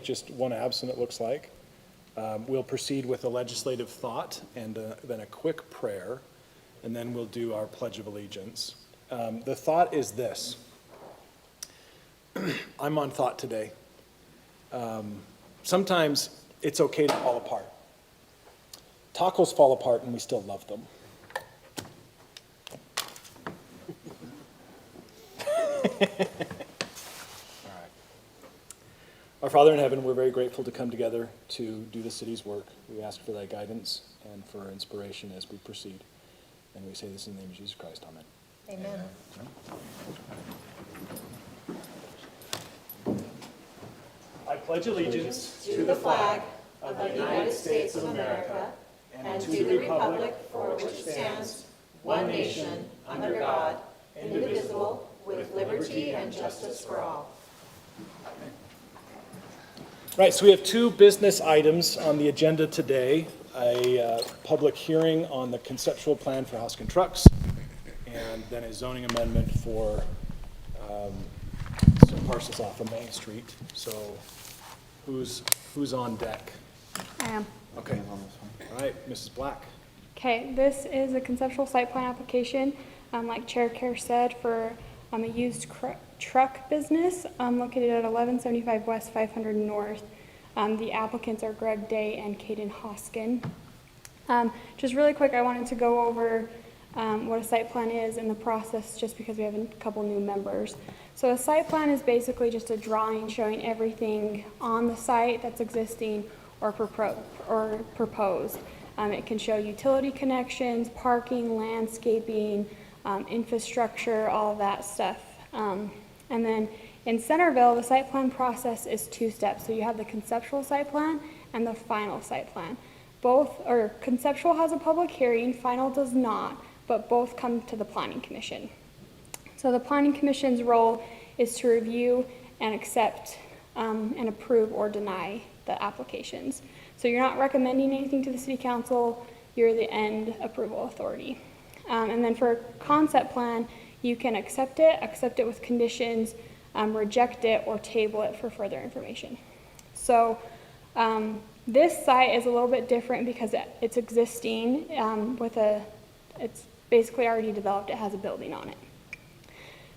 just one absent it looks like. We'll proceed with a legislative thought and then a quick prayer, and then we'll do our Pledge of Allegiance. The thought is this. I'm on thought today. Sometimes it's okay to fall apart. Tacos fall apart and we still love them. Our Father in heaven, we're very grateful to come together to do the city's work. We ask for thy guidance and for inspiration as we proceed. And we say this in the name of Jesus Christ. Amen. Amen. I pledge allegiance To the flag of the United States of America and to the republic for which it stands, one nation, under God, indivisible, with liberty and justice for all. Right, so we have two business items on the agenda today. A public hearing on the conceptual plan for Hoskin Trucks, and then a zoning amendment for some parcels off of Main Street. So who's on deck? I am. Okay, all right, Mrs. Black. Okay, this is a conceptual site plan application, like Chair Kerr said, for a used truck business located at 1175 West 500 North. The applicants are Greg Day and Caden Hoskin. Just really quick, I wanted to go over what a site plan is and the process, just because we have a couple new members. So a site plan is basically just a drawing showing everything on the site that's existing or proposed. It can show utility connections, parking, landscaping, infrastructure, all of that stuff. And then in Centerville, the site plan process is two steps. So you have the conceptual site plan and the final site plan. Conceptual has a public hearing, final does not, but both come to the Planning Commission. So the Planning Commission's role is to review and accept and approve or deny the applications. So you're not recommending anything to the City Council, you're the end approval authority. And then for a concept plan, you can accept it with conditions, reject it, or table it for further information. So this site is a little bit different because it's existing it's basically already developed, it has a building on it.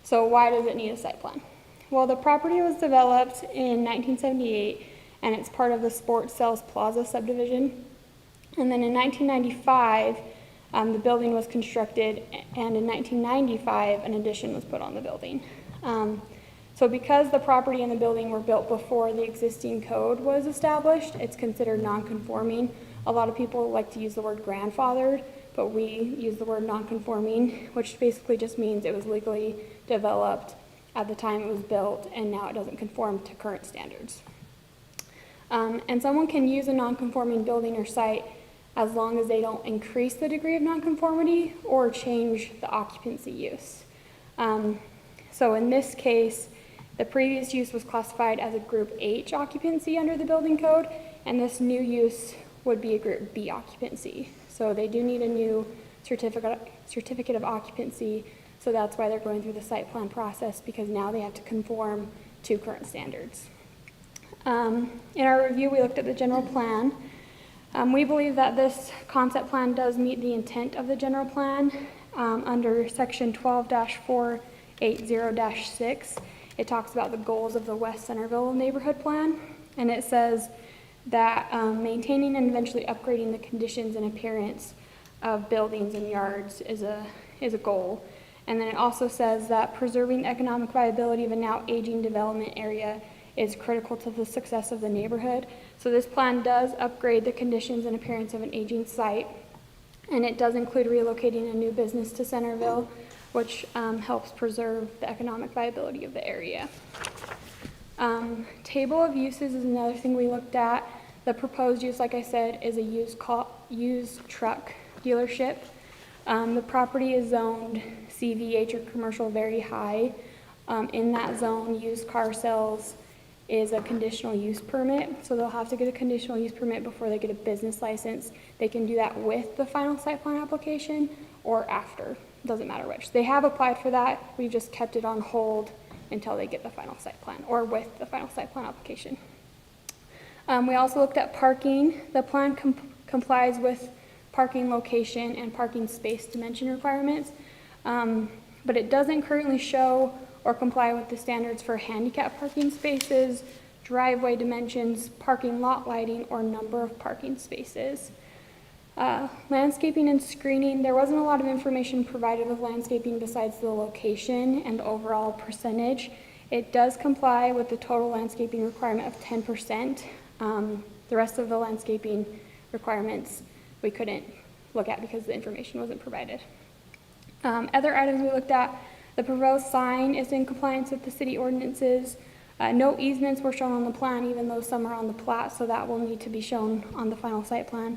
So why does it need a site plan? Well, the property was developed in 1978 and it's part of the Sports Sales Plaza subdivision. And then in 1995, the building was constructed, and in 1995, an addition was put on the building. So because the property and the building were built before the existing code was established, it's considered non-conforming. A lot of people like to use the word grandfathered, but we use the word non-conforming, which basically just means it was legally developed at the time it was built, and now it doesn't conform to current standards. And someone can use a non-conforming building or site as long as they don't increase the degree of nonconformity or change the occupancy use. So in this case, the previous use was classified as a Group H occupancy under the building code, and this new use would be a Group B occupancy. So they do need a new certificate of occupancy, so that's why they're going through the site plan process, because now they have to conform to current standards. In our review, we looked at the general plan. We believe that this concept plan does meet the intent of the general plan. Under section 12-480-6, it talks about the goals of the West Centerville neighborhood plan, and it says that maintaining and eventually upgrading the conditions and appearance of buildings and yards is a goal. And then it also says that preserving the economic viability of a now aging development area is critical to the success of the neighborhood. So this plan does upgrade the conditions and appearance of an aging site, and it does include relocating a new business to Centerville, which helps preserve the economic viability of the area. Table of uses is another thing we looked at. The proposed use, like I said, is a used truck dealership. The property is zoned CVH, or commercial very high. In that zone, used car sales is a conditional use permit, so they'll have to get a conditional use permit before they get a business license. They can do that with the final site plan application or after, doesn't matter which. They have applied for that, we've just kept it on hold until they get the final site plan, or with the final site plan application. We also looked at parking. The plan complies with parking location and parking space dimension requirements, but it doesn't currently show or comply with the standards for handicap parking spaces, driveway dimensions, parking lot lighting, or number of parking spaces. Landscaping and screening, there wasn't a lot of information provided with landscaping besides the location and the overall percentage. It does comply with the total landscaping requirement of 10%. The rest of the landscaping requirements we couldn't look at because the information wasn't provided. Other items we looked at, the proposed sign is in compliance with the city ordinances. No easements were shown on the plan, even though some are on the plat, so that will need to be shown on the final site plan.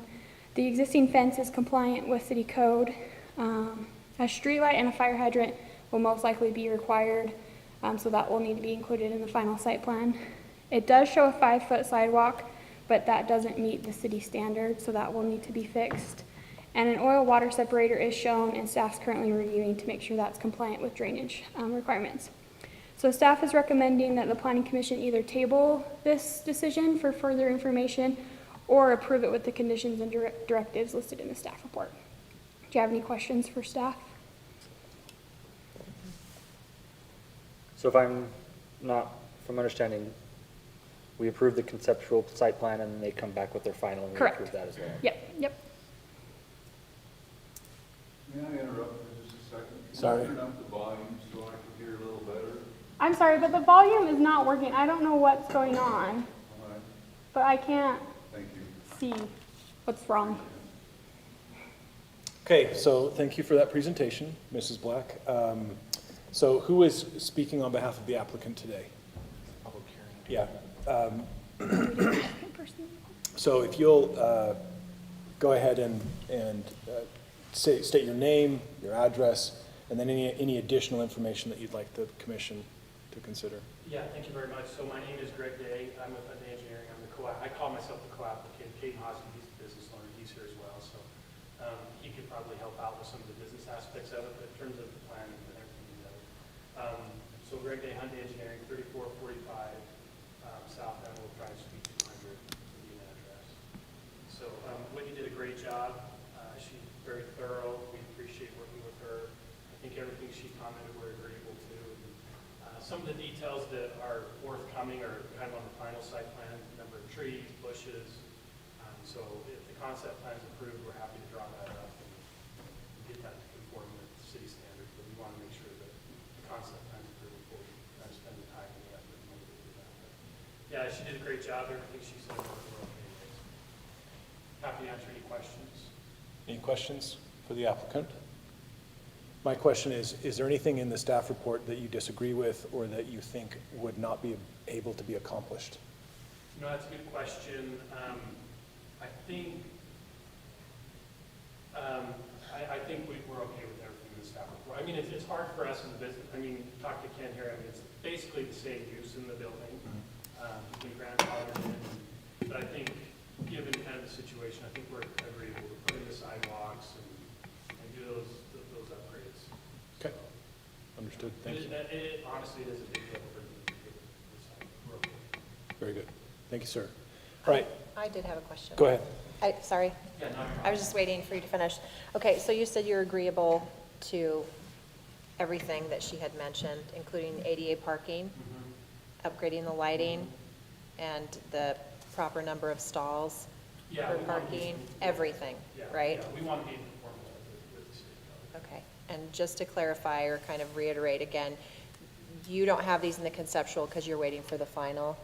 The existing fence is compliant with city code. A streetlight and a fire hydrant will most likely be required, so that will need to be included in the final site plan. It does show a 5-foot sidewalk, but that doesn't meet the city standard, so that will need to be fixed. And an oil water separator is shown, and staff's currently reviewing to make sure that's compliant with drainage requirements. So staff is recommending that the Planning Commission either table this decision for further information or approve it with the conditions and directives listed in the staff report. Do you have any questions for staff? So if I'm from understanding, we approve the conceptual site plan and then they come back with their final and we Correct. approve that as well? Yep. May I interrupt for just a second? Sorry. Can you turn up the volume so I can hear a little better? I'm sorry, but the volume is not working. I don't know what's going on, All right, but I can't thank you. see what's wrong. Okay, so thank you for that presentation, Mrs. Black. So who is speaking on behalf of the applicant today? Public hearing. Yeah. So if you'll go ahead and state your name, your address, and then any additional information that you'd like the commission to consider. Yeah, thank you very much. So my name is Greg Day. I'm with Hyundai Engineering. I'm the I call myself the co-applicant. Caden Hosey, he's the business owner. He's here as well. So he could probably help out with some of the business aspects of it, but in terms of the plan and everything of it. So Greg Day, Hyundai Engineering, 3445 South Emerald Drive, Suite 200, the address. So Whitney did a great job. She's very thorough. We appreciate working with her. I think everything she commented we're agreeable to. Some of the details that are forthcoming are kind of on the final site plan, number of trees, bushes. So if the concept plan is approved, we're happy to draw that up and get that to conform with city standards. But we want to make sure that the concept plan is approved before we kind of spend the time and the effort and money to do that. But yeah, she did a great job. Everything she said, we're okay with. Happy to answer any questions. Any questions for the applicant? My question is there anything in the staff report that you disagree with or that you think would not be able to be accomplished? No, that's a good question. I think we're okay with everything in the staff report. I mean, it's hard for us in the business. I mean, talk to Ken here. I mean, it's basically the same use in the building. We grandfathered in, but I think given kind of the situation, I think we're agreeable to put in the sidewalks and do those upgrades. Okay, understood. Thank you. It honestly is a big deal for the site. We're okay. Very good. Thank you, sir. All right, I did have a question. go ahead. Sorry, Yeah, not a problem. I was just waiting for you to finish. Okay, so you said you're agreeable to everything that she had mentioned, including ADA parking, upgrading the lighting, and the proper number of stalls Yeah, for we want to be- parking, everything, Yeah, right? yeah, we want to be in conformity with the city code. Okay, and just to clarify or kind of reiterate again, you don't have these in the conceptual because you're waiting for the final?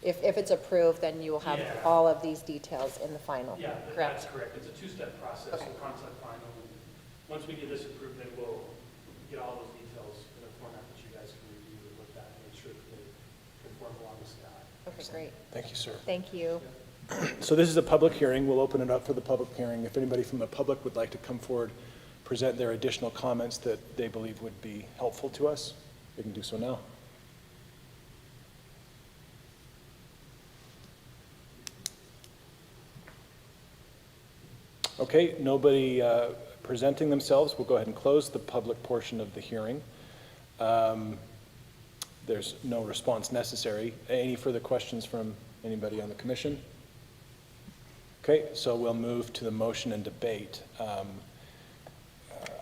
If it's approved, then you will have Yeah. all of these details in the final, Yeah, correct? that's correct. It's a two-step process, Okay. the concept final. And once we get this approved, then we'll get all those details in a format that you guys can review and look at and make sure that they conform along with staff. Okay, great. Thank you, sir. Thank you. So this is a public hearing. We'll open it up for the public hearing. If anybody from the public would like to come forward, present their additional comments that they believe would be helpful to us, they can do so now. Okay, nobody presenting themselves. We'll go ahead and close the public portion of the hearing. There's no response necessary. Any further questions from Anybody on the commission? Okay, so we'll move to the motion and debate. I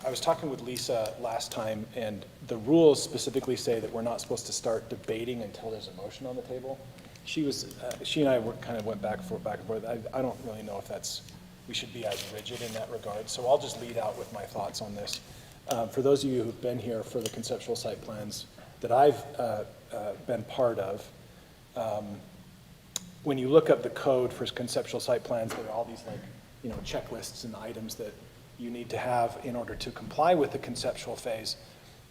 was talking with Lisa last time, and the rules specifically say that we're not supposed to start debating until there's a motion on the table. She and I kind of went back and forth. I don't really know if we should be as rigid in that regard, so I'll just lead out with my thoughts on this. For those of you who've been here for the conceptual site plans that I've been part of, when you look up the code for conceptual site plans, there are all these checklists and items that you need to have in order to comply with the conceptual phase.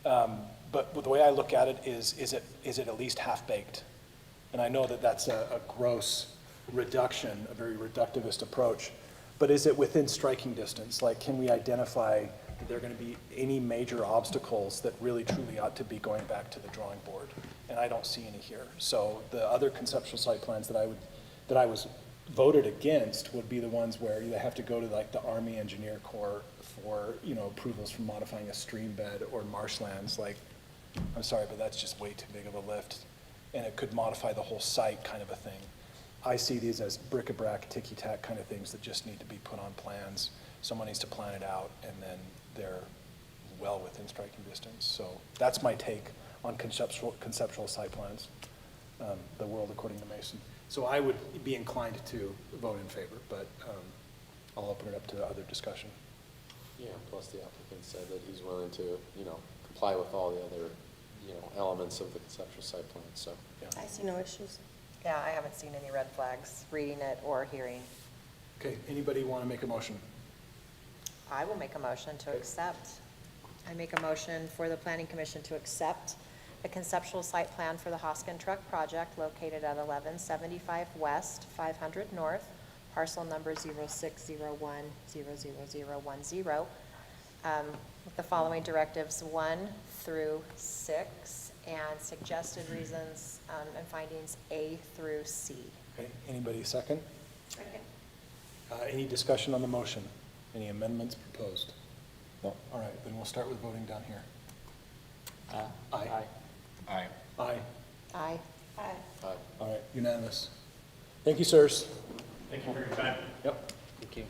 But the way I look at it is it at least half-baked? And I know that that's a gross reduction, a very reductivist approach, but is it within striking distance? Like, can we identify that there are going to be any major obstacles that really truly ought to be going back to the drawing board? And I don't see any here. So the other conceptual site plans that I was voted against would be the ones where you have to go to like the Army Engineer Corps for, approvals for modifying a stream bed or marshlands. Like, I'm sorry, but that's just way too big of a lift. And it could modify the whole site kind of a thing. I see these as bric-a-brac, ticky-tack kind of things that just need to be put on plans. Someone needs to plan it out, and then they're well within striking distance. So that's my take on conceptual site plans, the world according to Mason. So I would be inclined to vote in favor, but I'll open it up to other discussion. Yeah, plus the applicant said that he's willing to, comply with all the other, elements of the conceptual site plan, so. Yeah. I see no issues. Yeah, I haven't seen any red flags, reading it or hearing. Okay, anybody want to make a motion? I will make a motion to accept. I make a motion for the Planning Commission to accept the conceptual site plan for the Hoskin Truck Project located at 1175 West, 500 North, parcel number 0601-00010, with the following directives 1 through 6, and suggested reasons and findings A through C. Okay, anybody second? Any discussion on the motion? Any amendments proposed? No. All right, then we'll start with voting down here. Aye. Aye. Aye. Aye. Aye. Aye. All right, unanimous. Thank you, sirs. Thank you for your time. Yep. Thank you.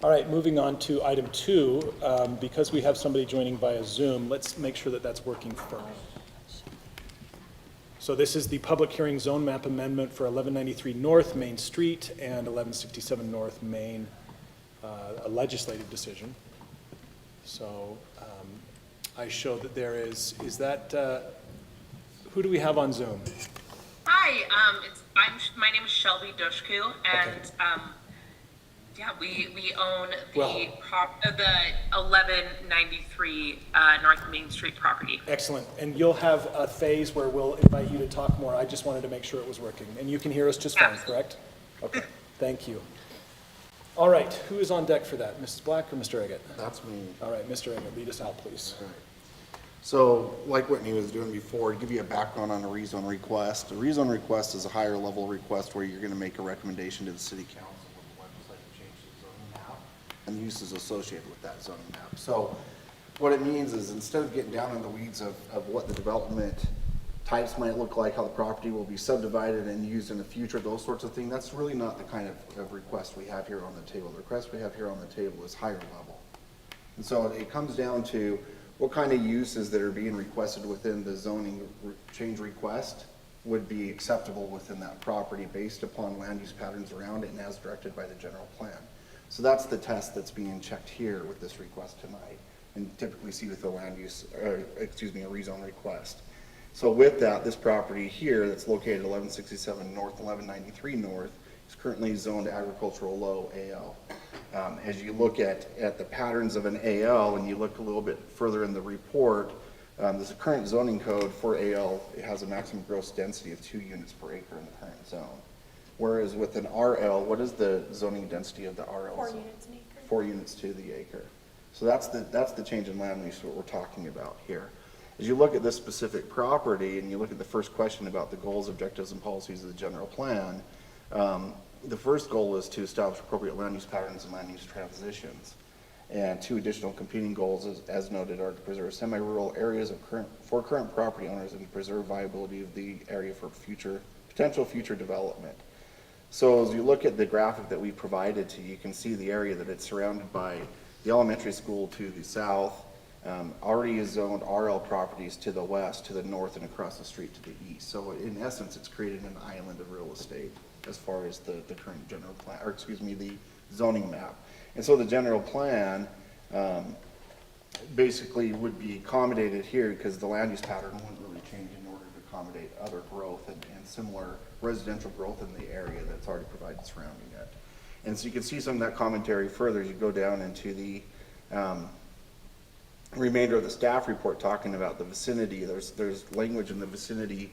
All right, moving on to item 2. Because we have somebody joining via Zoom, let's make sure that that's working first. So this is the public hearing zone map amendment for 1193 North Main Street and 1167 North Main, a legislative decision. So I show that there is that, who do we have on Zoom? Hi, my name is Shelby Dushku, and yeah, we own the 1193 North Main Street property. Excellent. And you'll have a phase where we'll invite you to talk more. I just wanted to make sure it was working. And you can hear us just fine, Absolutely. correct? Okay, thank you. All right, who is on deck for that? Mrs. Black or Mr. Eggett? That's me. All right, Mr. Eggett, lead us out, please. Right. So, like Whitney was doing before, to give you a background on a rezone request. A rezone request is a higher level request where you're going to make a recommendation to the city council with the legislative change to the zoning map and the uses associated with that zoning map. So, what it means is instead of getting down in the weeds of what the development types might look like, how the property will be subdivided and used in the future, those sorts of things, that's really not the kind of request we have here on the table. The request we have here on the table is higher level. And so it comes down to what kind of uses that are being requested within the zoning change request would be acceptable within that property based upon land use patterns around it and as directed by the general plan. So that's the test that's being checked here with this request tonight, and typically see with the land use, a rezone request. So with that, this property here that's located 1167 North, 1193 North is currently zoned agricultural low AL. As you look at the patterns of an AL and you look a little bit further in the report, there's a current zoning code for AL. It has a maximum gross density of 2 units per acre in the current zone. Whereas with an RL, what is the zoning density of the RL? 4 zone? units an acre. 4 units to the acre. So that's the change in land use, what we're talking about here. As you look at this specific property and you look at the first question about the goals, objectives, and policies of the general plan, the first goal is to establish appropriate land use patterns and land use transitions. And 2 additional competing goals, as noted, are to preserve semi-rural areas for current property owners and to preserve viability of the area for future potential future development. So as you look at the graphic that we provided to you, you can see the area that it's surrounded by. The elementary school to the south, already is zoned RL properties to the west, to the north, and across the street to the east. So in essence, it's created an island of real estate as far as the current general plan, or excuse me, the zoning map. And so the general plan basically would be accommodated here because the land use pattern wouldn't really change in order to accommodate other growth and similar residential growth in the area that's already provided surrounding it. And so you can see some of that commentary further as you go down into the remainder of the staff report talking about the vicinity. There's language in the vicinity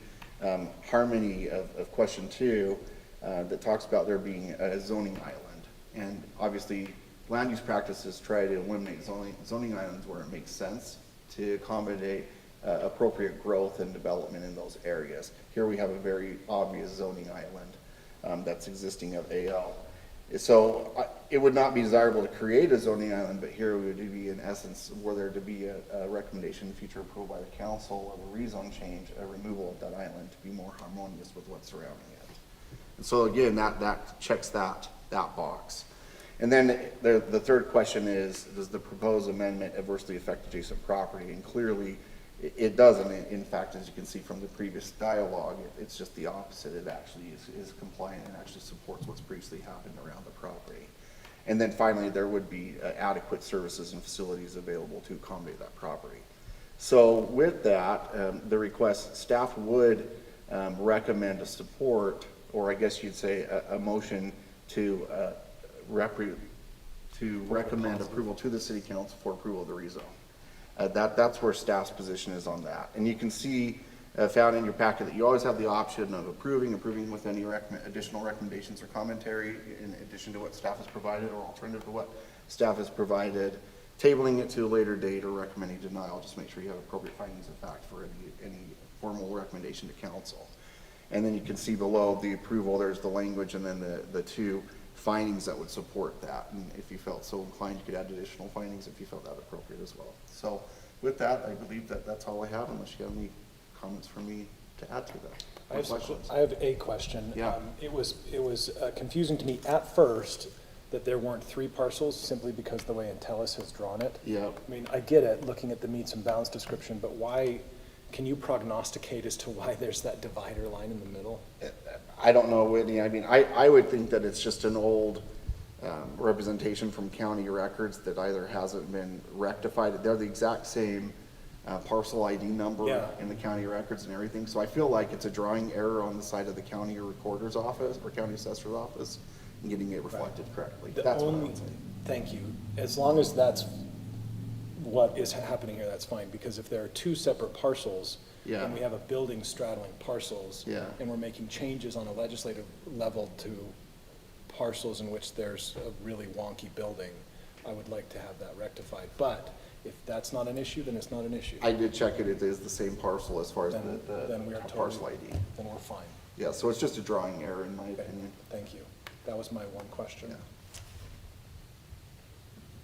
harmony of question 2 that talks about there being a zoning island. And obviously, land use practices try to eliminate zoning islands where it makes sense to accommodate appropriate growth and development in those areas. Here we have a very obvious zoning island that's existing of AL. So it would not be desirable to create a zoning island, but here would be, in essence, were there to be a recommendation in future approval by the council of a rezone change, a removal of that island to be more harmonious with what's surrounding it. And so again, that checks that box. And then the third question is, does the proposed amendment adversely affect adjacent property? And clearly it doesn't. In fact, as you can see from the previous dialogue, it's just the opposite. It actually is compliant and actually supports what's previously happened around the property. And then finally, there would be adequate services and facilities available to accommodate that property. So with that, the request, staff would recommend a support, or I guess you'd say a motion to recommend approval to the city council for approval of the rezone. That's where staff's position is on that. And you can see found in your packet that you always have the option of approving with any additional recommendations or commentary in addition to what staff has provided or alternative to what staff has provided, tabling it to a later date or recommending denial. Just make sure you have appropriate findings of fact for any formal recommendation to council. And then you can see below the approval, there's the language and then the two findings that would support that. And if you felt so inclined, you could add additional findings if you felt that appropriate as well. So with that, I believe that's all I have, unless you have any comments for me to add to that. I have a question. Yeah. It was confusing to me at first that there weren't 3 parcels simply because the way Intellis has drawn it. Yeah. I mean, I get it, looking at the meets and bounds description, but why, can you prognosticate as to why there's that divider line in the middle? I don't know, Whitney. I mean, I would think that it's just an old representation from county records that either hasn't been rectified. They're the exact same parcel ID number in the county records and everything. So I feel like it's a drawing error on the side of the county recorder's office or county assessor's office and getting it reflected correctly. That's what I would say. Thank you. As long as that's what is happening here, that's fine, because if there are 2 separate parcels and we have a building straddling parcels and we're making changes on a legislative level to parcels in which there's a really wonky building, I would like to have that rectified. But if that's not an issue, then it's not an issue. I did check it. It is the same parcel as far as then we are parcel ID. Then we're fine. Yeah, so it's just a drawing error in my opinion. Thank you. That was my one question.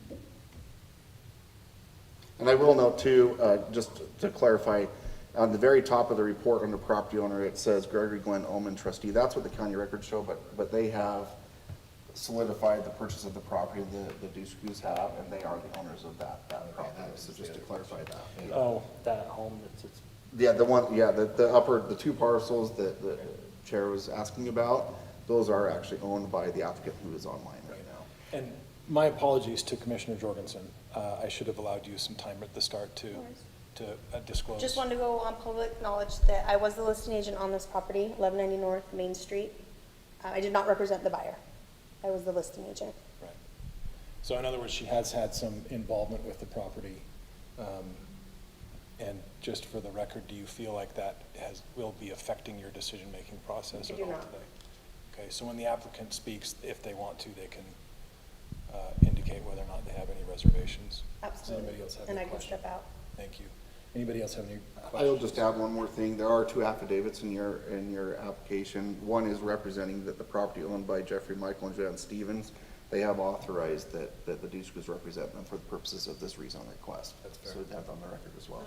Yeah. And I will note too, just to clarify, on the very top of the report under property owner, it says Gregory Glenn Ullman trustee. That's what the county records show, but they have solidified the purchase of the property, the Dushkus have, and they are the owners of that property. So just to clarify that. Oh, That home that's, it's Yeah, the 2 parcels that the chair was asking about, those are actually owned by the applicant who is online right now. and my apologies to Commissioner Jorgensen. I should have allowed you some time at the start to disclose. Just wanted to go on public knowledge that I was the listing agent on this property, 1190 North Main Street. I did not represent the buyer. I was the listing agent. Right. So in other words, she has had some involvement with the property. And just for the record, do you feel like that will be affecting your decision-making process I at do all not. today? Okay, so when the applicant speaks, if they want to, they can indicate whether or not they have any reservations. Absolutely. Does anybody else have And any I can questions? step out. Thank you. Anybody else have any questions? I will just add one more thing. There are 2 affidavits in your application. One is representing that the property owned by Jeffrey Michael and Jan Stevens, they have authorized that the Dushkus represent them for the purposes of this rezone request. That's fair. So that's on the record as well.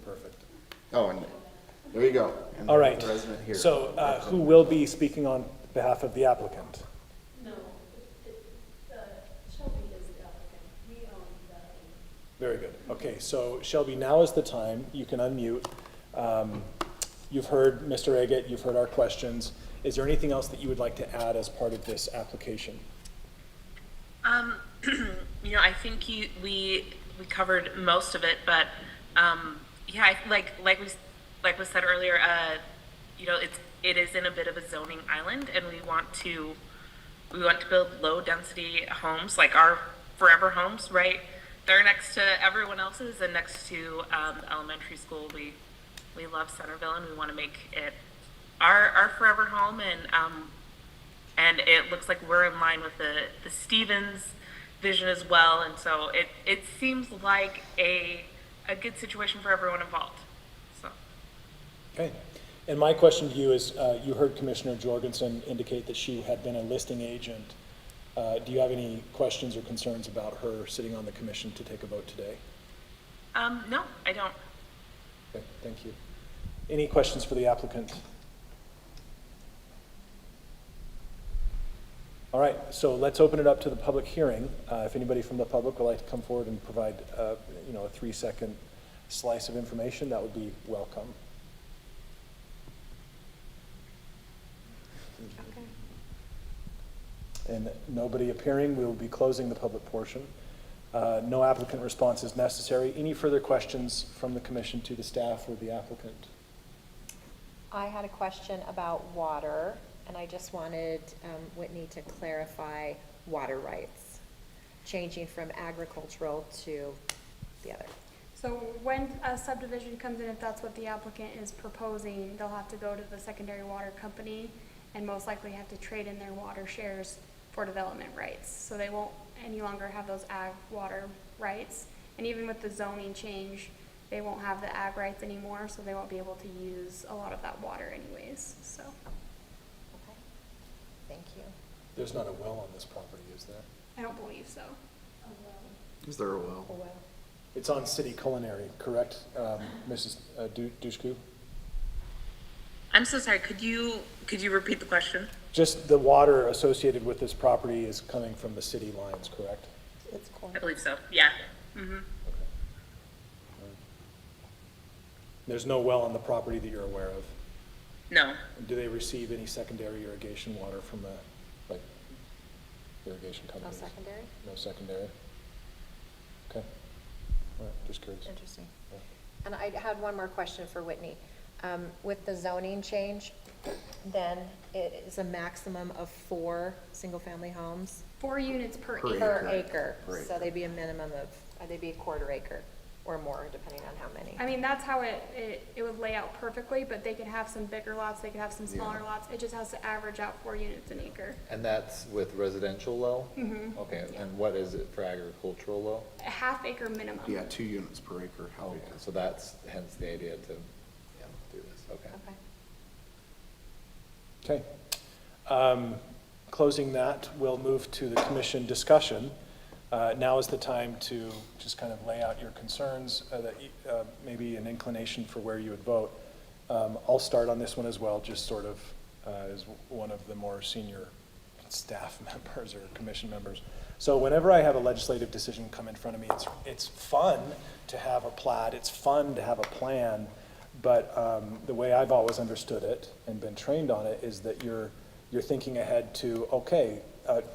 Perfect. Oh, and There you go. And All right. the resident here. So who will be speaking on behalf of the applicant? Shelby is the applicant. We own the. Very good. Okay, so Shelby, now is the time. You can unmute. You've heard Mr. Agate, you've heard our questions. Is there anything else that you would like to add as part of this application? I think we covered most of it, but yeah, like was said earlier, it is in a bit of a zoning island, and we want to build low density homes, like our forever homes, right? They're next to everyone else's and next to the elementary school. We love Centerville, and we want to make it our forever home, and it looks like we're in line with the Stevens vision as well, and so it seems like a good situation for everyone involved. So. Okay. And my question to you is, you heard Commissioner Jorgensen indicate that she had been a listing agent. Do you have any questions or concerns about her sitting on the commission to take a vote today? No, I don't. Okay, thank you. Any questions for the applicant? All right, so let's open it up to the public hearing. If anybody from the public would like to come forward and provide, a 3-second slice of information, that would be welcome. And nobody appearing, we will be closing the public portion. No applicant response is necessary. Any further questions from the commission to the staff or the applicant? I had a question about water, and I just wanted Whitney to clarify water rights, changing from agricultural to the other. So when a subdivision comes in, if that's what the applicant is proposing, they'll have to go to the secondary water company and most likely have to trade in their water shares for development rights. So they won't any longer have those ag water rights. And even with the zoning change, they won't have the ag rights anymore, so they won't be able to use a lot of that water anyways, so. Okay, thank you. There's not a well on this property, is there? I don't believe so. Is there a well? Oh, well. It's on city culinary, correct, Mrs. Dushku? I'm so sorry. Could you repeat the question? Just the water associated with this property is coming from the city lines, correct? It's cool. I believe so. Yeah. Mm-hmm. There's no well on the property that you're aware of? No. Do they receive any secondary irrigation water from irrigation No companies? secondary? No secondary? Okay. All right, just curious. Interesting. Yeah. And I had one more question for Whitney. With the zoning change, then it is a maximum of 4 single-family homes 4 units per Per acre. per acre. Per So acre. they'd be a minimum of, they'd be a quarter acre or more, depending on how many. I mean, that's how it would lay out perfectly, but they could have some bigger lots, they could have some smaller Yeah. lots. It just has to average out 4 units an acre. And that's with residential low? Mm-hmm. Okay, and what is it for agricultural low? A half acre minimum. Yeah, 2 units per acre. Oh, okay, so that's hence the idea to, do this, okay. Okay. Okay. Closing that, we'll move to the commission discussion. Now is the time to just kind of lay out your concerns, maybe an inclination for where you would vote. I'll start on this one as well, just sort of as one of the more senior staff members or commission members. So whenever I have a legislative decision come in front of me, it's fun to have a plat, it's fun to have a plan, but the way I've always understood it and been trained on it is that you're thinking ahead to, okay,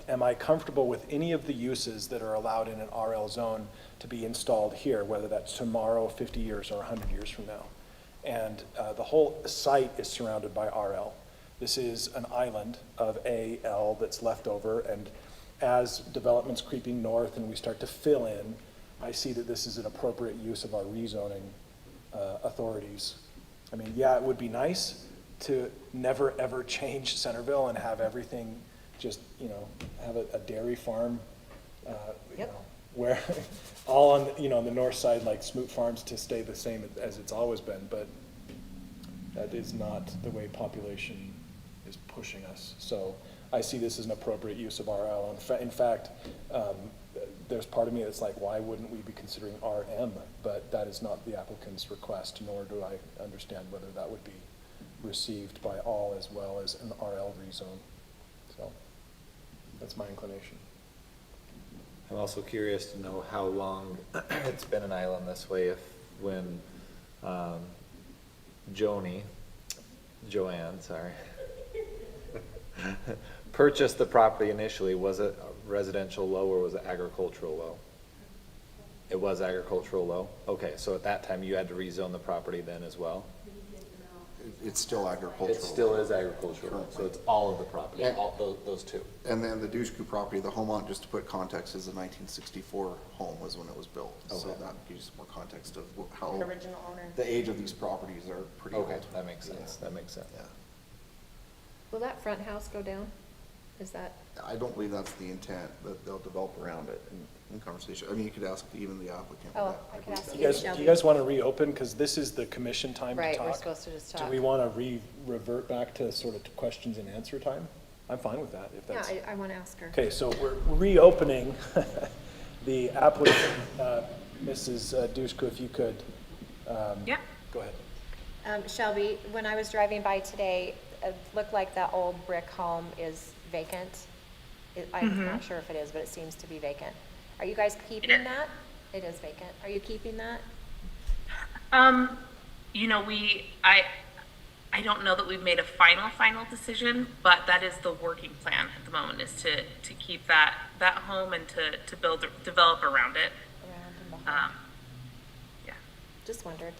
am I comfortable with any of the uses that are allowed in an RL zone to be installed here, whether that's tomorrow, 50 years, or 100 years from now? And the whole site is surrounded by RL. This is an island of AL that's left over, and as development's creeping north and we start to fill in, I see that this is an appropriate use of our rezoning authorities. I mean, yeah, it would be nice to never ever change Centerville and have everything just, have a dairy farm, Yep. where all on, on the north side, like Smoot Farms, to stay the same as it's always been, but that is not the way population is pushing us. So I see this as an appropriate use of RL. In fact, there's part of me that's like, why wouldn't we be considering RM? But that is not the applicant's request, nor do I understand whether that would be received by all as well as an RL rezone. So that's my inclination. I'm also curious to know how long it's been an island this way, if when Joanne, sorry, purchased the property initially, was it residential low or was it agricultural low? It was agricultural low? Okay, so at that time you had to rezone the property then as well? It's still agricultural. It still is agricultural, so it's all of the property, Yeah. all those two. And then the Dushku property, the home on, just to put context, is a 1964 home was when it was built. So Okay. that gives more context of how The original owner. the age of these properties are pretty old. Okay, that makes sense, that makes sense. Yeah. Will that front house go down? Is that, I don't believe that's the intent, that they'll develop around it in conversation. I mean, you could ask even the applicant. Oh, but I could believe ask that- Do you guys, Shelby. do you guys want to reopen? Because this is the commission time to right, talk. we're supposed to just Do talk. we want to revert back to sort of questions and answer time? I'm fine with that, if Yeah, that's. I want to ask her. Okay, so we're reopening the applicant, Mrs. Dushku, if you could. Yeah. Go ahead. Shelby, when I was driving by today, it looked like that old brick home is vacant. I'm not sure if it is, but it seems to be vacant. Are you guys keeping Yeah. that? It is vacant. Are you keeping that? You know, I don't know that we've made a final decision, but that is the working plan at the moment, is to keep that home and to develop around it. Around and behind? Yeah. Just wondered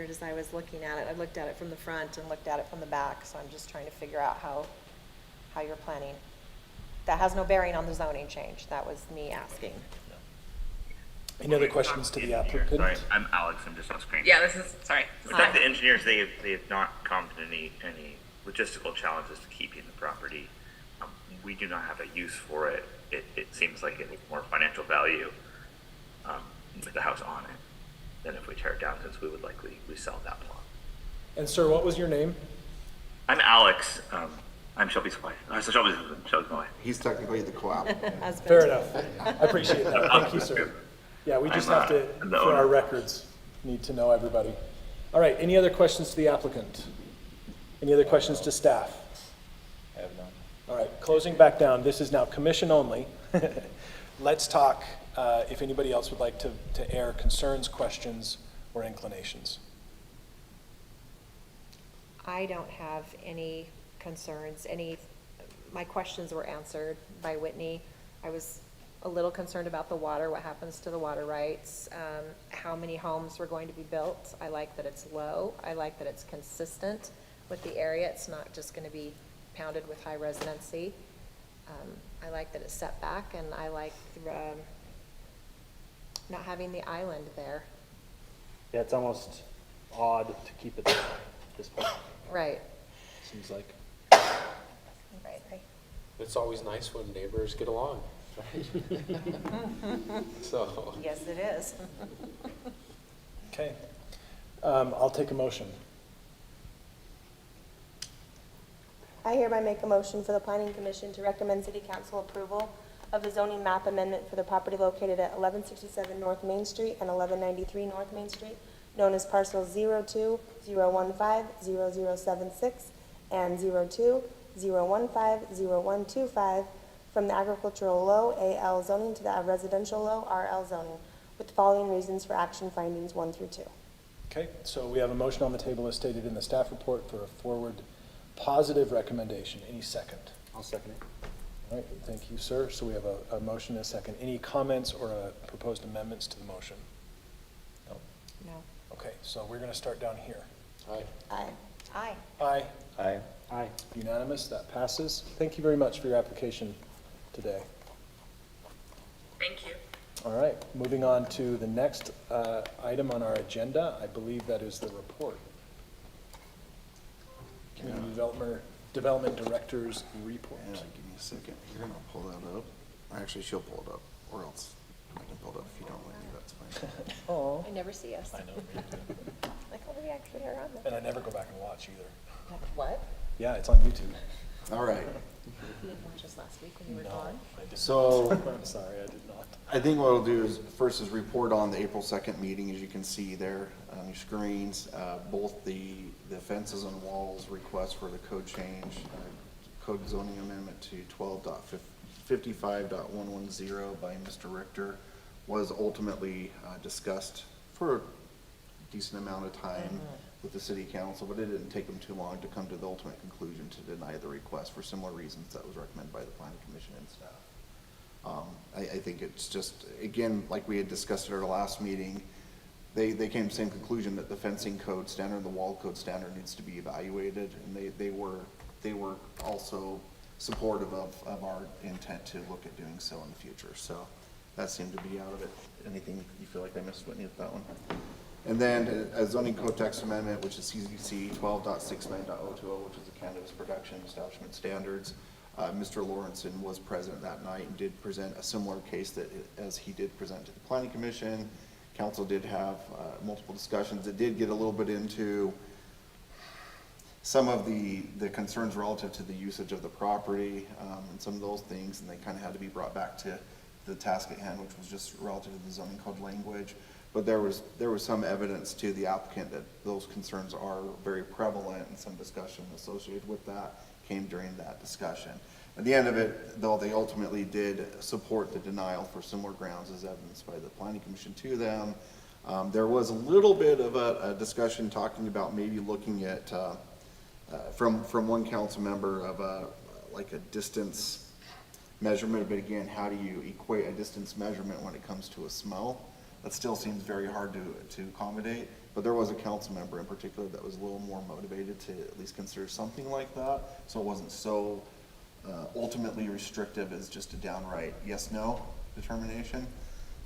as I was looking at it. I looked at it from the front and looked at it from the back, so I'm just trying to figure out how you're planning. That has no bearing on the zoning change. That was me asking. Any other questions to the applicant? Sorry, I'm Alex, I'm just on screen. Yeah, this is, sorry. I talked to engineers, they have not come to any logistical challenges to keeping the property. We do not have a use for it. It seems like it has more financial value with the house on it than if we tear it down, since we would likely resell that plot. And sir, what was your name? I'm Alex, I'm Shelby's wife. Shelby's husband, Shelby's my wife. He's technically the co-applicant. Husband. Fair enough. I appreciate that. Thank you, sir. Yeah, we just have to, I'm for the our owner. records, need to know everybody. All right, any other questions to the applicant? Any other questions to staff? I have none. All right, closing back down, this is now commission only. Let's talk, if anybody else would like to air concerns, questions, or inclinations. I don't have any concerns, my questions were answered by Whitney. I was a little concerned about the water, what happens to the water rights, how many homes were going to be built. I like that it's low. I like that it's consistent with the area. It's not just going to be pounded with high residency. I like that it's set back, and I like not having the island there. Yeah, it's almost odd to keep it there at this point, Right. seems like. Right, right. It's always nice when neighbors get along, right? So, Yes, it is. Okay. I'll take a motion. I hereby make a motion for the planning commission to recommend city council approval of the zoning map amendment for the property located at 1167 North Main Street and 1193 North Main Street, known as parcels 02-015-0076 and 02-015-0125, from the agricultural low AL zoning to the residential low RL zoning, with the following reasons for action findings 1 through 2. Okay, so we have a motion on the table as stated in the staff report for a forward positive recommendation. Any second? I'll second it. All right, thank you, sir. So we have a motion and a second. Any comments or proposed amendments to the motion? No? No. Okay, so we're going to start down here. Aye. Aye. Aye. Aye. Aye. Aye. Unanimous, that passes. Thank you very much for your application today. Thank you. All right, moving on to the next item on our agenda. I believe that is the report. Community Development Director's report. Yeah, give me a second. You're gonna pull that up. Actually, she'll pull it up, or else I can pull it up if you don't let me, that's fine. Oh. I never see us. I know, me too. Like, oh, we actually are on there. And I never go back and watch either. What? Yeah, it's on YouTube. All right. Just last week when you were gone. So, I'm sorry, I did not. I think what we'll do is, first is report on the April 2nd meeting, as you can see there on your screens. Both the fences and walls request for the code change, code zoning amendment to 12.55.110 by Mr. Richter was ultimately discussed for a decent amount of time with the city council, but it didn't take them too long to come to the ultimate conclusion to deny the request for similar reasons that was recommended by the planning commission and staff. I think it's just, again, like we had discussed at our last meeting, they came to the same conclusion that the fencing code standard and the wall code standard needs to be evaluated, and they were also supportive of our intent to look at doing so in the future. So that seemed to be out of it. Anything you feel like I missed, Whitney, with that one? And then a zoning code text amendment, which is CZC 12.69.020, which is the cannabis production establishment standards. Mr. Lawrenson was present that night and did present a similar case as he did present to the planning commission. Council did have multiple discussions. It did get a little bit into some of the concerns relative to the usage of the property and some of those things, and they kind of had to be brought back to the task at hand, which was just relative to the zoning code language. But there was some evidence to the applicant that those concerns are very prevalent, and some discussion associated with that came during that discussion. At the end of it, though, they ultimately did support the denial for similar grounds as evidenced by the planning commission to them. There was a little bit of a discussion talking about maybe looking at, from one council member of like a distance measurement, but again, how do you equate a distance measurement when it comes to a smell? That still seems very hard to accommodate, but there was a council member in particular that was a little more motivated to at least consider something like that, so it wasn't so ultimately restrictive as just a downright yes/no determination.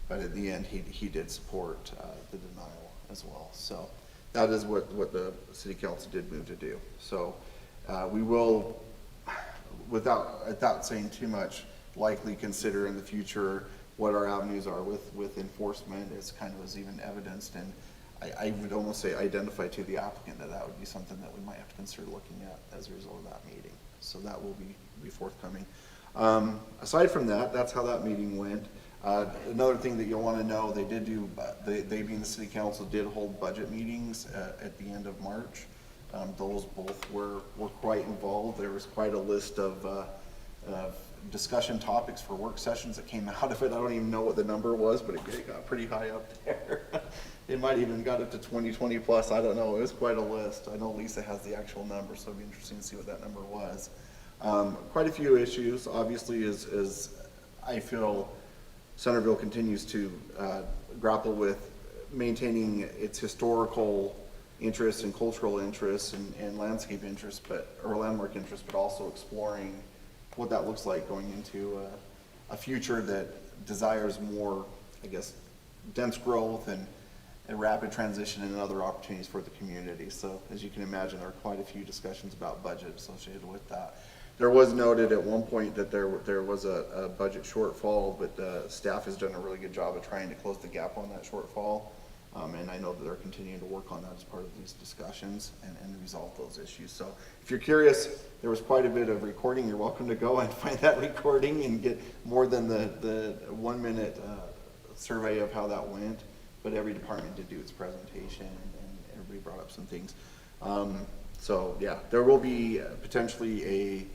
But at the end, he did support the denial as well. So that is what the city council did move to do. So we will, without saying too much, likely consider in the future what our avenues are with enforcement, as kind of as even evidenced, and I would almost say identify to the applicant that would be something that we might have to consider looking at as a result of that meeting. So that will be forthcoming. Aside from that, that's how that meeting went. Another thing that you'll want to know, they did do, they being the city council did hold budget meetings at the end of March. Those both were quite involved. There was quite a list of discussion topics for work sessions that came out of it. I don't even know what the number was, but it got pretty high up there. It might even got up to 20 plus. I don't know. It was quite a list. I know Lisa has the actual number, so it'll be interesting to see what that number was. Quite a few issues, obviously, as I feel Centerville continues to grapple with maintaining its historical interests and cultural interests and landscape interests, or landmark interests, but also exploring what that looks like going into a future that desires more, I guess, dense growth and rapid transition and other opportunities for the community. So as you can imagine, there are quite a few discussions about budget associated with that. There was noted at one point that there was a budget shortfall, but staff has done a really good job of trying to close the gap on that shortfall. And I know that they're continuing to work on that as part of these discussions and resolve those issues. So if you're curious, there was quite a bit of recording. You're welcome to go and find that recording and get more than the 1 minute survey of how that went. But every department did do its presentation and everybody brought up some things. So yeah, there will be potentially a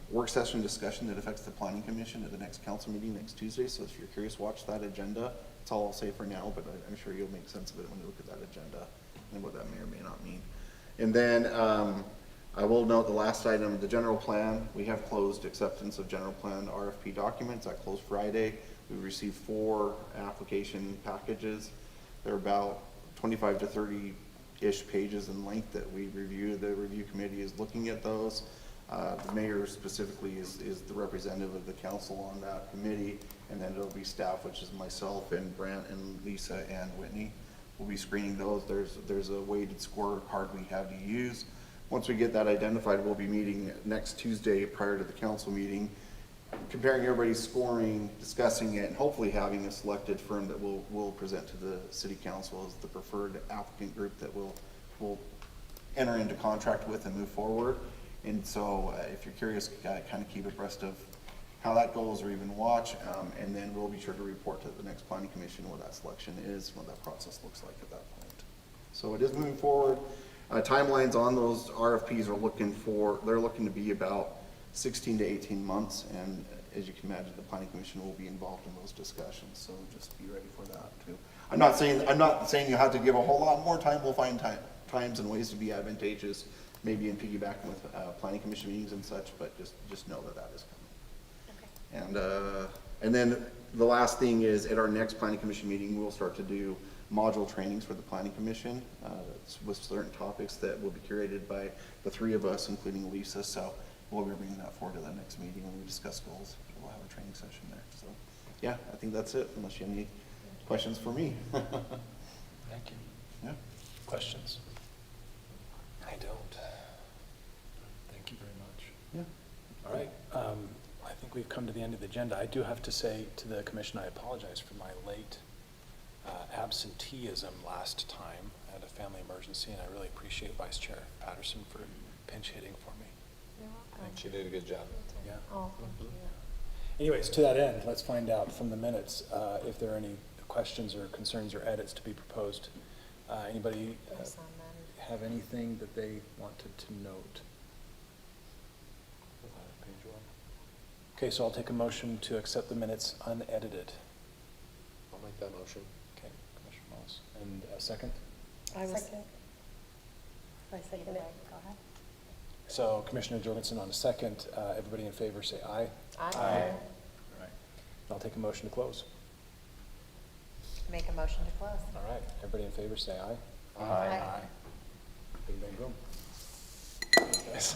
work session discussion that affects the planning commission at the next council meeting next Tuesday. So if you're curious, watch that agenda. That's all I'll say for now, but I'm sure you'll make sense of it when you look at that agenda and what that may or may not mean. And then I will note the last item, the general plan. We have closed acceptance of general plan RFP documents. That closed Friday. We received 4 application packages. They're about 25 to 30-ish pages in length that we reviewed. The review committee is looking at those. The mayor specifically is the representative of the council on that committee, and then it'll be staff, which is myself and Brant and Lisa and Whitney. We'll be screening those. There's a weighted scorecard we have to use. Once we get that identified, we'll be meeting next Tuesday prior to the council meeting, comparing everybody's scoring, discussing it, and hopefully having a selected firm that we'll present to the city council as the preferred applicant group that we'll enter into contract with and move forward. And so if you're curious, kind of keep abreast of how that goes or even watch. And then we'll be sure to report to the next planning commission what that selection is, what that process looks like at that point. So it is moving forward. Timelines on those RFPs they're looking to be about 16 to 18 months. And as you can imagine, the planning commission will be involved in those discussions. So just be ready for that too. I'm not saying you have to give a whole lot more time. We'll find times and ways to be advantageous, maybe in piggybacking with planning commission meetings and such, but just know that is coming. Okay. And then the last thing is, at our next planning commission meeting, we'll start to do module trainings for the planning commission with certain topics that will be curated by the three of us, including Lisa. So we'll be bringing that forward to the next meeting when we discuss goals. We'll have a training session there. So yeah, I think that's it, unless you have any questions for me. Thank you. Yeah. Questions? I don't. Thank you very much. Yeah. All right. I think we've come to the end of the agenda. I do have to say to the commission, I apologize for my late absenteeism last time. I had a family emergency, and I really appreciate Vice Chair Patterson for pinch hitting for me. You're I welcome. think she did a good job. Yeah. Oh, thank you. Anyways, to that end, let's find out from the minutes if there are any questions or concerns or edits to be proposed. Anybody Yes, on that. have anything that they wanted to note? Okay, so I'll take a motion to accept the minutes unedited. I'll make that motion. Okay, Commissioner Moss. And a second? I was, Second. I second it. Go ahead. So Commissioner Jorgensen on a second. Everybody in favor say aye. Aye. All right. I'll take a motion to close. Make a motion to close. All right, everybody in favor say aye. Aye. Bing, bang, boom. Thanks, guys.